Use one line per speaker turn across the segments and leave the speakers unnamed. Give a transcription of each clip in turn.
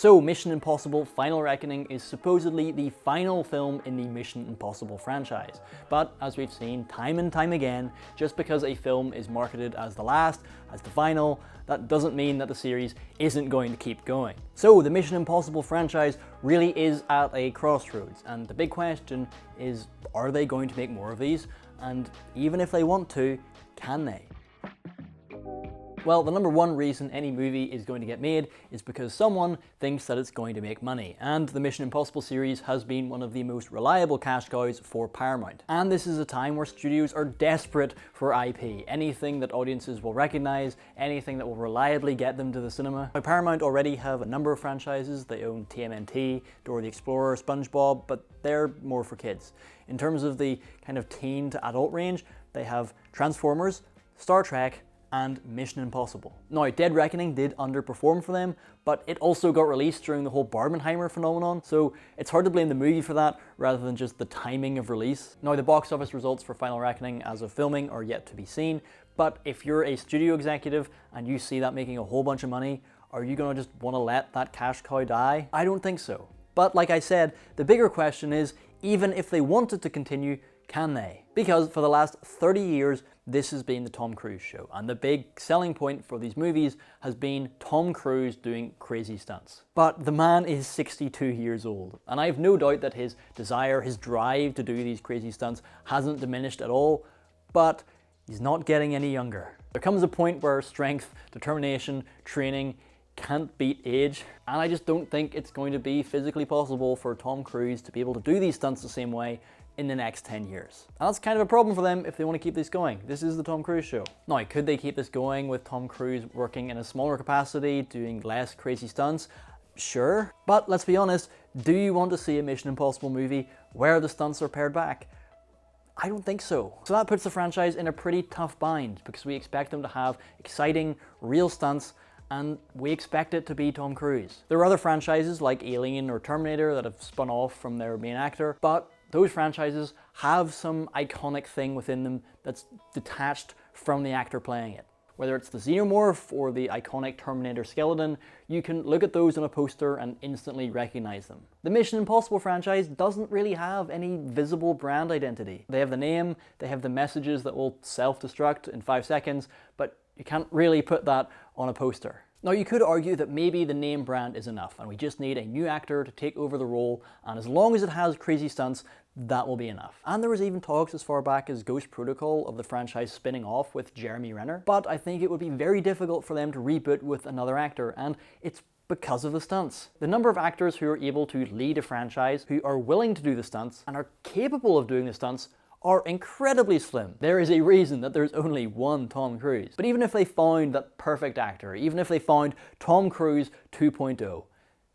So Mission Impossible Final Reckoning is supposedly the final film in the Mission Impossible franchise. But as we've seen time and time again, just because a film is marketed as the last, as the final, that doesn't mean that the series isn't going to keep going. So the Mission Impossible franchise really is at a crossroads, and the big question is, are they going to make more of these? And even if they want to, can they? Well, the number one reason any movie is going to get made is because someone thinks that it's going to make money. And the Mission Impossible series has been one of the most reliable cash cows for Paramount. And this is a time where studios are desperate for IP. Anything that audiences will recognize, anything that will reliably get them to the cinema. Now, Paramount already have a number of franchises. They own TMNT, Dora the Explorer, SpongeBob, but they're more for kids. In terms of the kind of teen to adult range, they have Transformers, Star Trek, and Mission Impossible. Now, Dead Reckoning did underperform for them, but it also got released during the whole Barbenheimer phenomenon, so it's hard to blame the movie for that rather than just the timing of release. Now, the box office results for Final Reckoning as of filming are yet to be seen, but if you're a studio executive and you see that making a whole bunch of money, are you gonna just wanna let that cash cow die? I don't think so. But like I said, the bigger question is, even if they wanted to continue, can they? Because for the last 30 years, this has been the Tom Cruise show, and the big selling point for these movies has been Tom Cruise doing crazy stunts. But the man is 62 years old, and I have no doubt that his desire, his drive to do these crazy stunts hasn't diminished at all, but he's not getting any younger. There comes a point where strength, determination, training can't beat age, and I just don't think it's going to be physically possible for Tom Cruise to be able to do these stunts the same way in the next 10 years. And that's kind of a problem for them if they want to keep this going. This is the Tom Cruise show. Now, could they keep this going with Tom Cruise working in a smaller capacity, doing less crazy stunts? Sure, but let's be honest, do you want to see a Mission Impossible movie where the stunts are pared back? I don't think so. So that puts the franchise in a pretty tough bind because we expect them to have exciting, real stunts, and we expect it to be Tom Cruise. There are other franchises like Alien or Terminator that have spun off from their main actor, but those franchises have some iconic thing within them that's detached from the actor playing it. Whether it's the Xenomorph or the iconic Terminator skeleton, you can look at those on a poster and instantly recognize them. The Mission Impossible franchise doesn't really have any visible brand identity. They have the name, they have the messages that will self-destruct in 5 seconds, but you can't really put that on a poster. Now, you could argue that maybe the name brand is enough and we just need a new actor to take over the role, and as long as it has crazy stunts, that will be enough. And there was even talks as far back as Ghost Protocol of the franchise spinning off with Jeremy Renner, but I think it would be very difficult for them to reboot with another actor, and it's because of the stunts. The number of actors who are able to lead a franchise, who are willing to do the stunts and are capable of doing the stunts, are incredibly slim. There is a reason that there's only one Tom Cruise. But even if they found that perfect actor, even if they found Tom Cruise 2.0,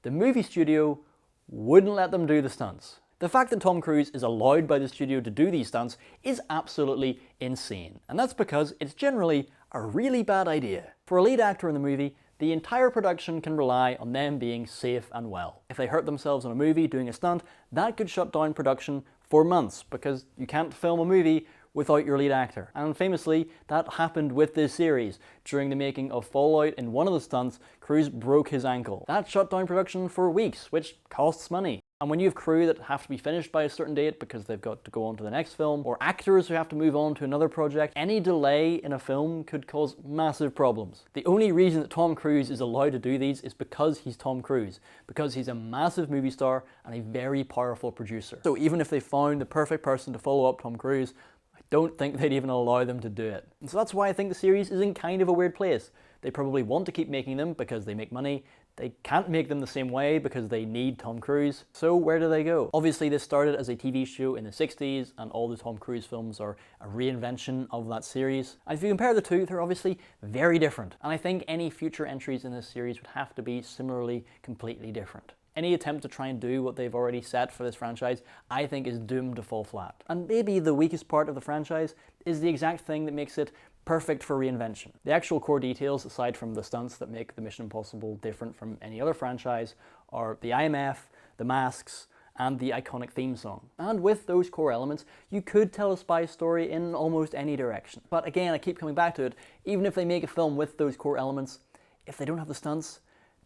the movie studio wouldn't let them do the stunts. The fact that Tom Cruise is allowed by the studio to do these stunts is absolutely insane. And that's because it's generally a really bad idea. For a lead actor in the movie, the entire production can rely on them being safe and well. If they hurt themselves in a movie doing a stunt, that could shut down production for months because you can't film a movie without your lead actor. And famously, that happened with this series. During the making of Fallout, in one of the stunts, Cruise broke his ankle. That shut down production for weeks, which costs money. And when you have crew that have to be finished by a certain date because they've got to go on to the next film, or actors who have to move on to another project, any delay in a film could cause massive problems. The only reason that Tom Cruise is allowed to do these is because he's Tom Cruise, because he's a massive movie star and a very powerful producer. So even if they found the perfect person to follow up Tom Cruise, I don't think they'd even allow them to do it. And so that's why I think the series is in kind of a weird place. They probably want to keep making them because they make money. They can't make them the same way because they need Tom Cruise. So where do they go? Obviously this started as a TV show in the 60s and all the Tom Cruise films are a reinvention of that series. And if you compare the two, they're obviously very different. And I think any future entries in this series would have to be similarly completely different. Any attempt to try and do what they've already set for this franchise, I think is doomed to fall flat. And maybe the weakest part of the franchise is the exact thing that makes it perfect for reinvention. The actual core details, aside from the stunts that make the Mission Impossible different from any other franchise, are the IMF, the masks, and the iconic theme song. And with those core elements, you could tell a spy story in almost any direction. But again, I keep coming back to it, even if they make a film with those core elements, if they don't have the stunts,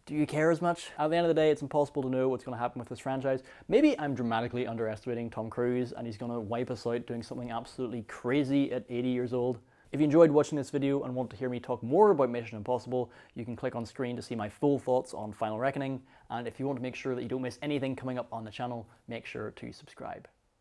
Do you care as much? At the end of the day, it's impossible to know what's going to happen with this franchise. Maybe I'm dramatically underestimating Tom Cruise and he's going to wipe us out doing something absolutely crazy at 80 years old. If you enjoyed watching this video and want to hear me talk more about Mission Impossible, you can click on screen to see my full thoughts on Final Reckoning. And if you want to make sure that you don't miss anything coming up on the channel, make sure to subscribe.